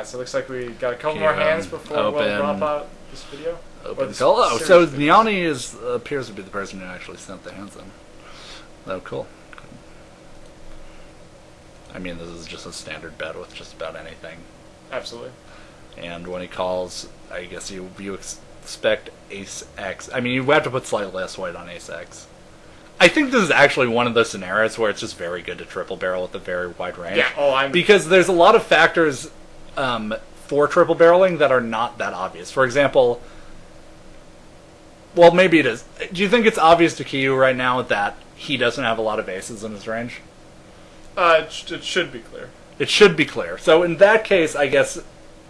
so it looks like we got a couple more hands before we'll drop out this video. Open call. Oh, so Yanni appears to be the person who actually sent the hands in. Oh, cool. I mean, this is just a standard bet with just about anything. Absolutely. And when he calls, I guess you expect Ace X. I mean, you have to put slightly less weight on Ace X. I think this is actually one of those scenarios where it's just very good to triple barrel with a very wide range. Yeah, because there's a lot of factors for triple barreling that are not that obvious. For example, well, maybe it is. Do you think it's obvious to qihu00 right now that he doesn't have a lot of aces in his range? It should be clear. It should be clear. So in that case, I guess...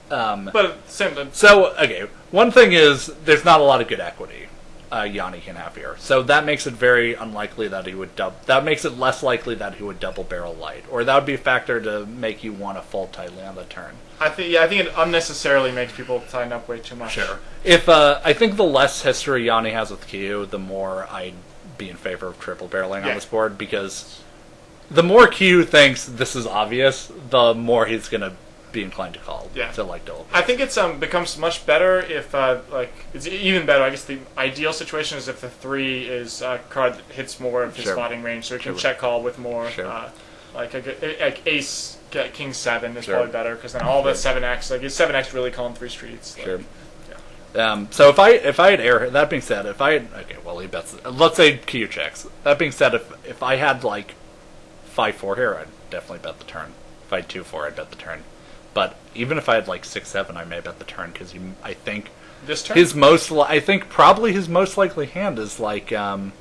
but same time. So, okay, one thing is, there's not a lot of good equity Yanni can have here. So that makes it very unlikely that he would that makes it less likely that he would double barrel light. Or that would be a factor to make you want to fold tightly on the turn. I think it unnecessarily makes people tighten up way too much. Sure. If I think the less history Yanni has with qihu00, the more I'd be in favor of triple barreling on this board, because the more qihu00 thinks this is obvious, the more he's going to be inclined to call. To like double. I think it's becomes much better if it's even better. I guess the ideal situation is if the 3 is card that hits more of his spotting range, so he can check call with more. Like ace. King 7 is probably better, because then all the 7x, like is 7x really calling 3 streets? Like, so if I had air, that being said, if I had, he bets. Let's say qihu00 checks. That being said, if I had like 5-4 here, I'd definitely bet the turn. If I had 2-4, I'd bet the turn. But even if I had like 6-7, I may bet the turn, because I think this turn? I think probably his most likely hand is like Queen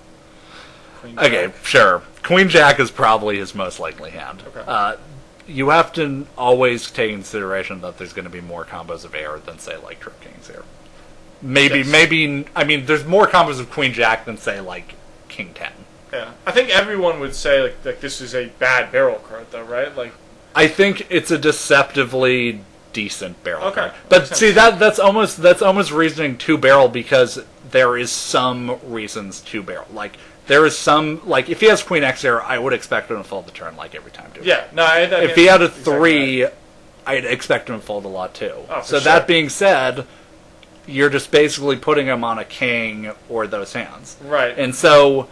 Jack is probably his most likely hand. You have to always take into consideration that there's going to be more combos of air than, say, like Trip Kings here. Maybe, I mean, there's more combos of Queen Jack than, say, like King 10. Yeah. I think everyone would say, like this is a bad barrel card, though, right? Like, I think it's a deceptively decent barrel card. But see, that's almost reasoning to barrel, because there is some reasons to barrel. Like, there is some, like, if he has Queen X here, I would expect him to fold the turn, like, every time, too. If he had a 3, I'd expect him to fold a lot, too. So that being said, you're just basically putting him on a king or those hands. Right. And so,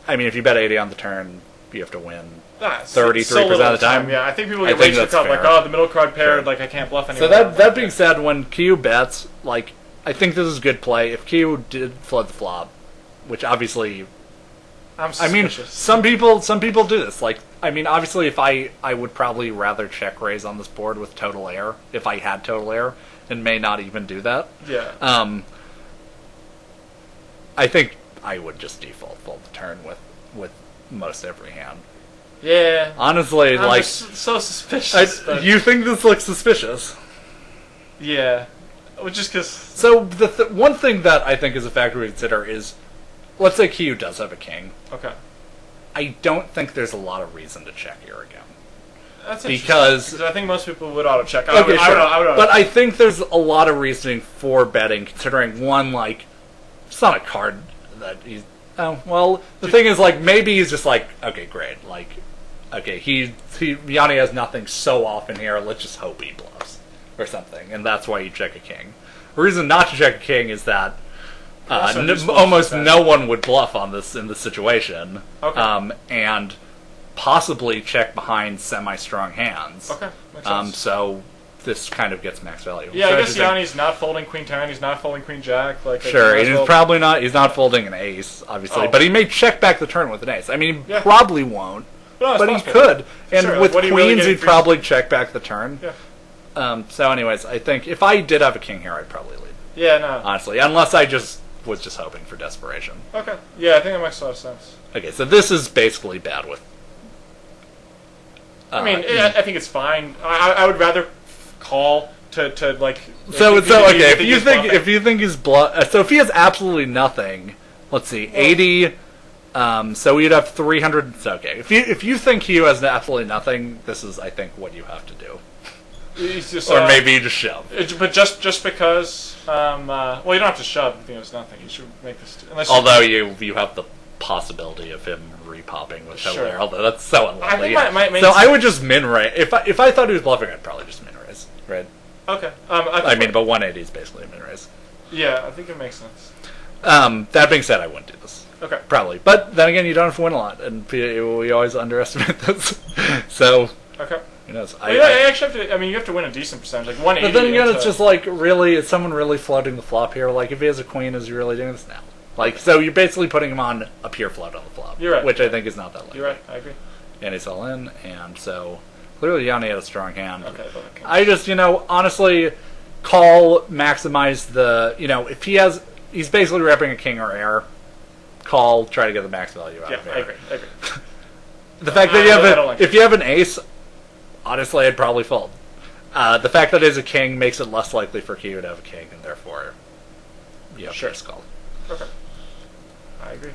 I mean, if you bet 80 on the turn, you have to win 33% of the time. Yeah, I think people get way too caught, like, oh, the middle card paired, like, I can't bluff anymore. So that being said, when qihu00 bets, like, I think this is a good play. If qihu00 did flood the flop, which obviously, I mean, some people do this. Like, I mean, obviously, if I would probably rather check raise on this board with total air if I had total air, and may not even do that. I think I would just default fold the turn with most every hand. Yeah. Honestly, I'm like, just so suspicious. You think this looks suspicious? Yeah. Well, just because. So the one thing that I think is a factor to consider is, let's say qihu00 does have a king. Okay. I don't think there's a lot of reason to check here again. That's because I think most people would auto check. But I think there's a lot of reasoning for betting, considering one, like, it's not a card that he's. Oh well, the thing is, like, maybe he's just like, okay, great, like, okay, Yanni has nothing so often here. Let's just hope he bluffs or something, and that's why you check a king. The reason not to check a king is that almost no one would bluff on this in this situation, and possibly check behind semi-strong hands. Okay, makes sense. So this kind of gets max value. Yeah, I guess Yanni's not folding Queen 10, he's not folding Queen Jack. Like, sure, he's probably not. He's not folding an ace, obviously, but he may check back the turn with an ace. I mean, he probably won't, but he could. And with queens, he'd probably check back the turn. Yeah. So, anyways, I think if I did have a king here, I'd probably lead. Yeah, no. Honestly, unless I just was just hoping for desperation. Okay. Yeah, I think that makes a lot of sense. Okay, so this is basically bad with. I mean, I think it's fine. I would rather call to like. So okay. If you think he's so if he has absolutely nothing, let's see, 80. So we'd have 300. So okay, if you think qihu00 has absolutely nothing, this is, I think, what you have to do. Just, or maybe you just shove. But just because, well, you don't have to shove if you think it's nothing. You should make this. Although you have the possibility of him repopping with total air, although that's so unlikely. So I would just min raise. If I thought he was bluffing, I'd probably just min raise. right? Okay. I mean, but 180 is basically a min raise. Yeah, I think it makes sense. That being said, I wouldn't do this. Okay. Probably. But then again, you don't have to win a lot, and we always underestimate this. So, okay. who knows? Well, I actually have to, I mean, you have to win a decent percentage, like 180. But then again, it's just like, really, is someone really floating the flop here? Like, if he has a queen, is he really doing this now? Like, so you're basically putting him on a pure float on the flop. You're right. Which I think is not that likely. You're right, I agree. And he's all in, and so clearly Yanni had a strong hand. Okay. I just, honestly, call, maximize the, if he's basically repping a king or heir, call, try to get the max value out of it. Yeah, I agree. The fact that if you have an ace, honestly, I'd probably fold. The fact that it's a king makes it less likely for qihu to have a king, and therefore, you have to call. Okay. I agree.